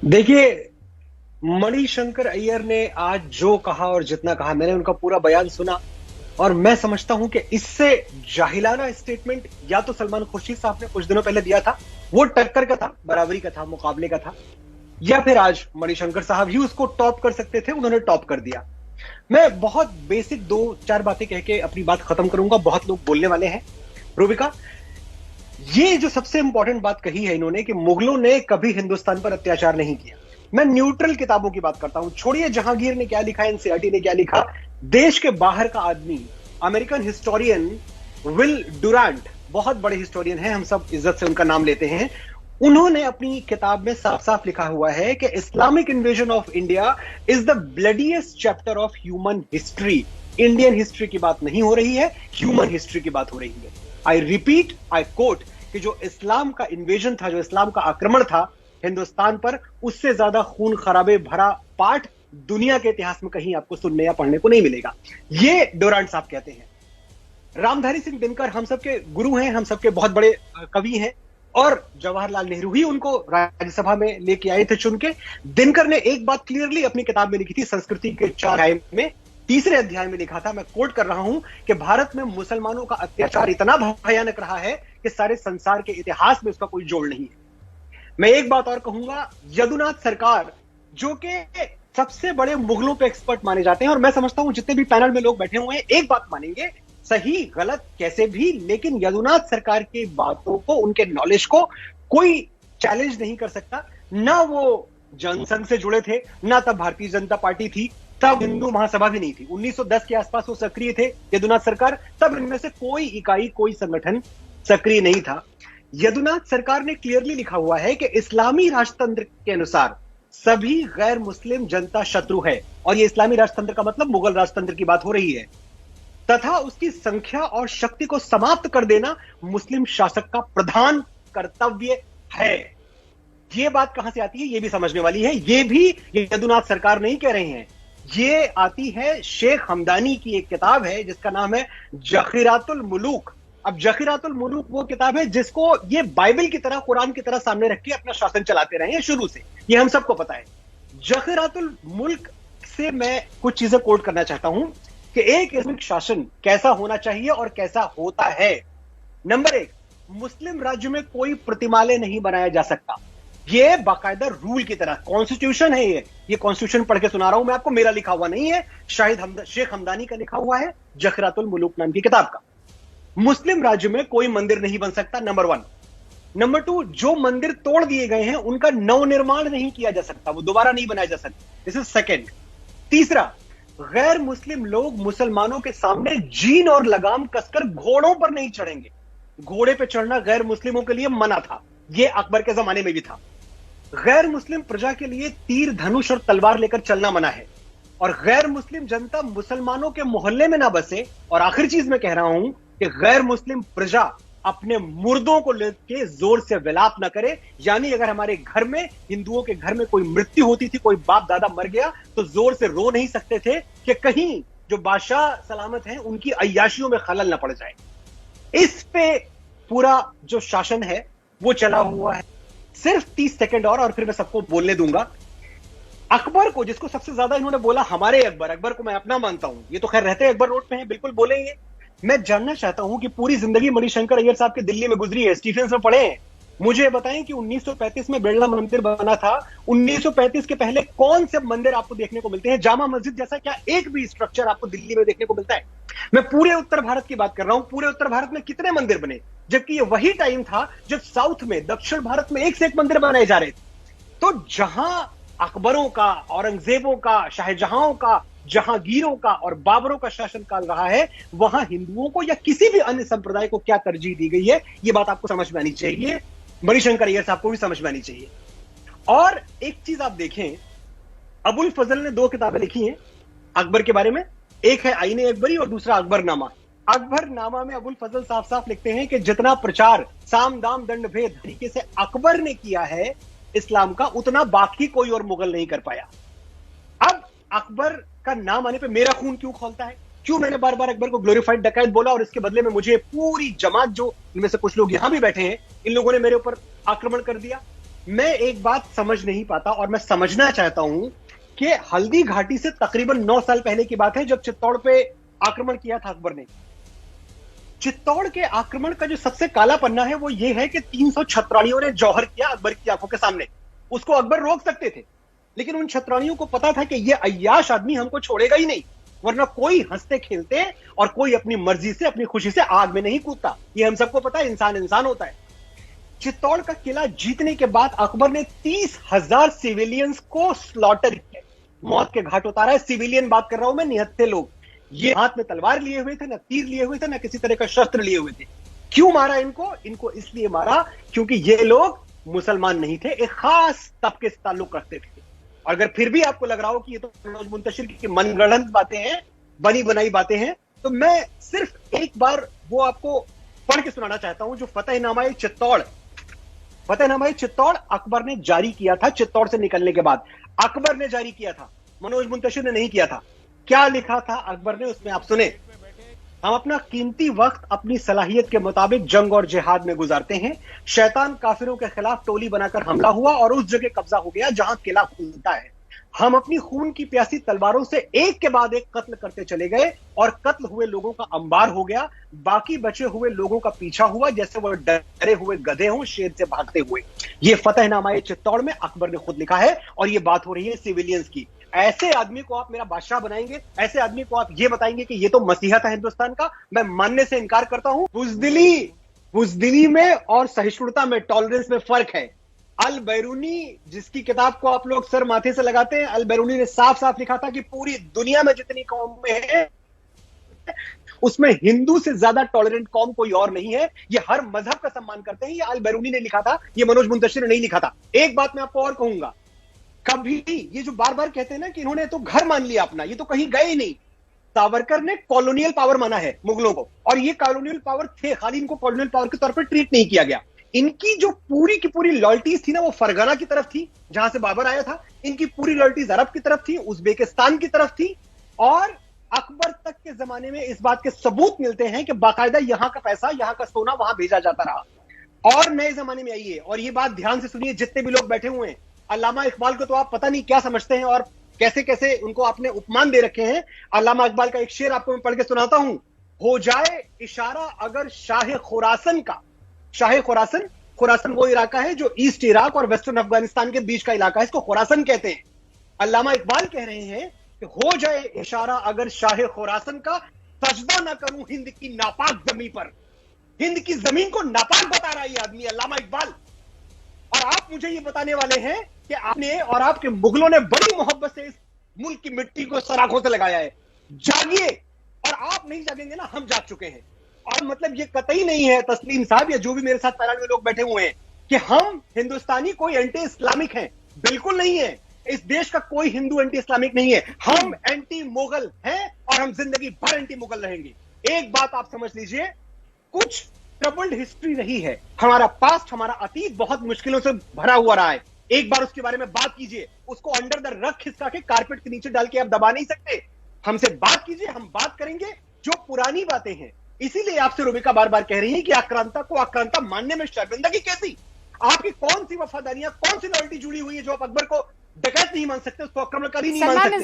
देखिए, मणिशंकर अय्यर ने आज जो कहा और जितना कहा, मैंने उनका पूरा बयान सुना और मैं समझता हूं कि इससे जाहिलाना स्टेटमेंट या तो सलमान खुर्शीद साहब ने कुछ दिनों पहले दिया था, वो टक्कर का था, बराबरी का था, मुकाबले का था, या फिर आज मणिशंकर साहब ही उसको टॉप कर सकते थे, उन्होंने टॉप कर दिया। मैं बहुत बेसिक दो चार बातें कह के अपनी बात खत्म करूंगा, बहुत लोग बोलने वाले हैं। रूबिका, ये जो सबसे इंपॉर्टेंट बात कही है इन्होंने कि मुगलों ने कभी हिंदुस्तान पर अत्याचार नहीं किया। मैं न्यूट्रल किताबों की बात करता हूं, छोड़िए जहांगीर ने क्या लिखा, एनसीईआरटी ने क्या लिखा। देश के बाहर का आदमी, अमेरिकन हिस्टोरियन विल डुरांट, बहुत बड़े हिस्टोरियन हैं, हम सब इज्जत से उनका नाम लेते हैं। उन्होंने अपनी किताब में साफ साफ लिखा हुआ है कि Islamic invasion of India is the bloodiest chapter of human history. Indian history की बात नहीं हो रही है, ह्यूमन हिस्ट्री की बात हो रही है। आई रिपीट, आई कोट, कि जो इस्लाम का इन्वेजन था, जो इस्लाम का आक्रमण था हिंदुस्तान पर, उससे ज्यादा खून खराबे भरा पाठ दुनिया के इतिहास में कहीं आपको सुनने या पढ़ने को नहीं मिलेगा। ये डोरांट साहब कहते हैं। रामधारी सिंह दिनकर हम सबके गुरु हैं, हम सबके बहुत बड़े कवि हैं, और जवाहरलाल नेहरू ही उनको राज्यसभा में लेके आए थे चुन के। दिनकर ने एक बात क्लियरली अपनी किताब में लिखी थी, संस्कृति के 4 अध्याय में, तीसरे अध्याय में लिखा था, मैं कोट कर रहा हूं, कि भारत में मुसलमानों का अत्याचार इतना भयानक रहा है कि सारे संसार के इतिहास में उसका कोई जोड़ नहीं है। मैं एक बात और कहूंगा, यदुनाथ सरकार, जो कि सबसे बड़े मुगलों पे एक्सपर्ट माने जाते हैं, और मैं समझता हूं जितने भी पैनल में लोग बैठे हुए हैं एक बात मानेंगे, सही गलत कैसे भी, लेकिन यदुनाथ सरकार की बातों को, उनके नॉलेज को कोई चैलेंज नहीं कर सकता। ना वो जनसंघ से जुड़े थे, ना तब भारतीय जनता पार्टी थी, तब हिंदू महासभा भी नहीं थी। 1910 के आसपास वो सक्रिय थे, यदुनाथ सरकार, तब इनमें से कोई इकाई, कोई संगठन सक्रिय नहीं था। यदुनाथ सरकार ने क्लियरली लिखा हुआ है कि इस्लामी राजतंत्र के अनुसार सभी गैर मुस्लिम जनता शत्रु है, और ये इस्लामी राजतंत्र का मतलब मुगल राजतंत्र की बात हो रही है, तथा उसकी संख्या और शक्ति को समाप्त कर देना मुस्लिम शासक का प्रधान कर्तव्य है। ये बात कहां से आती है, ये भी समझने वाली है। ये भी यदुनाथ सरकार नहीं कह रहे हैं, ये आती है शेख हमदानी की एक किताब है जिसका नाम है जखीरातुल मुलूक। अब जखीरातुल मुलूक वो किताब है जिसको ये बाइबल की तरह, कुरान की तरह सामने रख के अपना शासन चलाते रहे हैं शुरू से, ये हम सबको पता है। जखीरातुल मुल्क से मैं कुछ चीजें कोट करना चाहता हूं कि एक इस्लामिक शासन कैसा होना चाहिए और कैसा होता है। नंबर 1, मुस्लिम राज्य में कोई प्रतिमालय नहीं बनाया जा सकता। ये बाकायदा रूल की तरह कॉन्स्टिट्यूशन है। ये कॉन्स्टिट्यूशन पढ़ के सुना रहा हूं मैं आपको, मेरा लिखा हुआ नहीं है, शेख हमदानी का लिखा हुआ है, जखरातुल मुलूक नाम की किताब का। मुस्लिम राज्य में कोई मंदिर नहीं बन सकता, नंबर 1। नंबर 2, जो मंदिर तोड़ दिए गए हैं उनका नवनिर्माण नहीं किया जा सकता, वो दोबारा नहीं बनाया जा सकता। This is second. तीसरा, गैर मुस्लिम लोग मुसलमानों के सामने जीन और लगाम कसकर घोड़ों पर नहीं चढ़ेंगे। घोड़े पे चढ़ना गैर मुस्लिमों के लिए मना था, यह अकबर के जमाने में भी था। गैर मुस्लिम प्रजा के लिए तीर, धनुष और तलवार लेकर चलना मना है, और गैर मुस्लिम जनता मुसलमानों के मोहल्ले में ना बसे। और आखिरी चीज मैं कह रहा हूं कि गैर मुस्लिम प्रजा अपने मुर्दों को लेकर जोर से विलाप ना करे। यानी अगर हमारे घर में, हिंदुओं के घर में कोई मृत्यु होती थी, कोई बाप दादा मर गया, तो जोर से रो नहीं सकते थे कि कहीं जो बादशाह सलामत हैं उनकी अय्याशियों में खलल ना पड़ जाए। इस पे पूरा जो शासन है वो चला हुआ है। सिर्फ 30 सेकंड और फिर मैं सबको बोलने दूंगा। अकबर को, जिसको सबसे ज्यादा इन्होंने बोला हमारे अकबर, अकबर को मैं अपना मानता हूं, ये तो खैर रहते अकबर रोड पे हैं, बिल्कुल बोलेंगे। मैं जानना चाहता हूं कि पूरी जिंदगी मणिशंकर अय्यर साहब के दिल्ली में गुजरी है, स्टीफेंस में पढ़े हैं, मुझे बताएं कि 1935 में बिरला मंदिर बना था, 1935 के पहले कौन से मंदिर आपको देखने को मिलते हैं? जामा मस्जिद जैसा क्या एक भी स्ट्रक्चर आपको दिल्ली में देखने को मिलता है? मैं पूरे उत्तर भारत की बात कर रहा हूं, पूरे उत्तर भारत में कितने मंदिर बने, जबकि ये वही टाइम था जब साउथ में, दक्षिण भारत में एक से एक मंदिर बनाए जा रहे थे। तो जहां अकबरों का, औरंगजेबों का, शाहजहां का, जहांगीरों का और बाबरों का शासनकाल रहा है, वहां हिंदुओं को या किसी भी अन्य संप्रदाय को क्या तरजीह दी गई है, यह बात आपको समझ में आनी चाहिए, मणिशंकर अय्यर साहब को भी समझ में आनी चाहिए। और एक चीज आप देखें, अबुल फजल ने 2 किताबें लिखी हैं अकबर के बारे में, एक है आईने अकबरी और दूसरा अकबरनामा। अकबरनामा में अबुल फजल साफ साफ लिखते हैं कि जितना प्रचार साम दाम दंड भेद तरीके से अकबर ने किया है इस्लाम का, उतना बाकी कोई और मुगल नहीं कर पाया। अब अकबर का नाम आने पे मेरा खून क्यों खौलता है? क्यों मैंने बार बार अकबर को ग्लोरीफाइड डकैत बोला, और इसके बदले में मुझे पूरी जमात, जो इनमें से कुछ लोग यहां भी बैठे हैं, इन लोगों ने मेरे ऊपर आक्रमण कर दिया? मैं एक बात समझ नहीं पाता और मैं समझना चाहता हूं कि हल्दी घाटी से तकरीबन 9 साल पहले की बात है जब चित्तौड़ पे आक्रमण किया था अकबर ने। चित्तौड़ के आक्रमण का जो सबसे काला पन्ना है वो ये है कि 300 छत्राणियों ने जौहर किया अकबर की आंखों के सामने। उसको अकबर रोक सकते थे, लेकिन उन छत्राणियों को पता था कि ये अय्याश आदमी हमको छोड़ेगा ही नहीं, वरना कोई हंसते खेलते और कोई अपनी मर्जी से अपनी खुशी से आग में नहीं कूदता। ये हम सबको पता है, इंसान इंसान होता है। चित्तौड़ का किला जीतने के बाद अकबर ने 30,000 सिविलियंस को स्लॉटर किया, मौत के घाट उतारा है। सिविलियन बात कर रहा हूं मैं, निहत्थे लोग। ये हाथ में तलवार लिए हुए थे, ना तीर लिए हुए थे, ना किसी तरह का शस्त्र लिए हुए थे। क्यों मारा इनको? इनको इसलिए मारा क्योंकि ये लोग मुसलमान नहीं थे, एक खास तबके से ताल्लुक रखते थे। अगर फिर भी आपको लग रहा हो कि ये तो मनोज मुंतशिर की मनगढ़ंत बातें हैं, बनी बनाई बातें हैं, तो मैं सिर्फ एक बार वो आपको पढ़ के सुनाना चाहता हूं जो फतेहनामा चित्तौड़ अकबर ने जारी किया था। चित्तौड़ से निकलने के बाद अकबर ने जारी किया था, मनोज मुंतशिर ने नहीं किया था। क्या लिखा था अकबर ने उसमें, आप सुने। हम अपना कीमती वक्त अपनी सलाहियत के मुताबिक जंग और जिहाद में गुजारते हैं। शैतान काफिरों के खिलाफ टोली बनाकर हमला हुआ और उस जगह कब्जा हो गया जहां किला खुलता है। हम अपनी खून की प्यासी तलवारों से एक के बाद एक कत्ल करते चले गए और कत्ल हुए लोगों का अंबार हो गया। बाकी बचे हुए लोगों का पीछा हुआ जैसे वह डरे हुए गधे हों शेर से भागते हुए। ये फतेहनामा चित्तौड़ में अकबर ने खुद लिखा है और ये बात हो रही है सिविलियंस की। ऐसे आदमी को आप मेरा बादशाह बनाएंगे, ऐसे आदमी को आप ये बताएंगे कि ये तो मसीहा था हिंदुस्तान का, मैं मानने से इनकार करता हूं। बुजदिली में और सहिष्णुता में, टॉलरेंस में फर्क है। अल बैरूनी जिसकी किताब को आप लोग सर माथे से लगाते हैं, अल बैरूनी ने साफ साफ लिखा था कि पूरी दुनिया में जितनी कौमें हैं उसमें हिंदू से ज्यादा टॉलरेंट कौम कोई और नहीं है। ये हर मजहब का सम्मान करते हैं। ये अल बैरूनी ने लिखा था, ये मनोज मुंतशिर ने नहीं लिखा था। एक बात मैं आपको और कहूंगा, कभी ये जो बार बार कहते हैं ना कि इन्होंने तो घर मान लिया अपना, ये तो कहीं गए ही नहीं। सावरकर ने कॉलोनियल पावर माना है मुगलों को, और ये कॉलोनियल पावर थे, खाली इनको कॉलोनियल पावर के तौर पर ट्रीट नहीं किया गया। इनकी जो पूरी की पूरी लॉयल्टीज थी ना, वो फरगना की तरफ थी जहां से बाबर आया था। इनकी पूरी लॉयल्टीज अरब की तरफ थी, उज्बेकिस्तान की तरफ थी। और अकबर तक के जमाने में इस बात के सबूत मिलते हैं कि बाकायदा यहां का पैसा, यहां का सोना वहां भेजा जाता रहा। और नए जमाने में आइए और ये बात ध्यान से सुनिए, जितने भी लोग बैठे हुए हैं, अल्लामा इकबाल को तो आप पता नहीं क्या समझते हैं और कैसे कैसे उनको आपने उपमान दे रखे हैं। अल्लामा इकबाल का एक शेर आपको मैं पढ़ के सुनाता हूं। हो जाए इशारा अगर शाह खुरासन का, शाह खुरासन, खुरासन वो इलाका है जो ईस्ट इराक और वेस्टर्न अफगानिस्तान के बीच का इलाका है, इसको खुरासन कहते हैं। अल्लामा इकबाल कह रहे हैं कि हो जाए इशारा अगर शाह खुरासन का, सजदा ना करूं हिंद की नापाक जमीन पर। हिंद की जमीन को नापाक बता रहा है ये आदमी अल्लामा इकबाल। और आप मुझे ये बताने वाले हैं कि आपने और आपके मुगलों ने बड़ी मोहब्बत से इस मुल्क की मिट्टी को सराखों से लगाया है। जागिए। और आप नहीं जागेंगे ना, हम जाग चुके हैं। और मतलब ये कतई नहीं है तस्लीम साहब या जो भी मेरे साथ पैनल में लोग बैठे हुए हैं कि हम हिंदुस्तानी कोई एंटी इस्लामिक हैं, बिल्कुल नहीं है। इस देश का कोई हिंदू एंटी इस्लामिक नहीं है। हम एंटी मुगल हैं और हम जिंदगी भर एंटी मुगल रहेंगे। एक बात आप समझ लीजिए, कुछ ट्रबल्ड हिस्ट्री रही है, हमारा पास्ट, हमारा अतीत बहुत मुश्किलों से भरा हुआ रहा है। एक बार उसके बारे में बात कीजिए, उसको अंडर द रग खिसका के कारपेट के नीचे डाल के आप दबा नहीं सकते। हमसे बात कीजिए, हम बात करेंगे जो पुरानी बातें हैं। इसीलिए आपसे रुबिका बार बार कह रही है कि आक्रांता को आक्रांता मानने में शर्मिंदगी कैसी? आपकी कौन सी वफादारियां, कौन सी लॉयल्टी जुड़ी हुई है जो आप अकबर को डकैत नहीं मान सकते, उसको आक्रमणकारी नहीं मान सकते?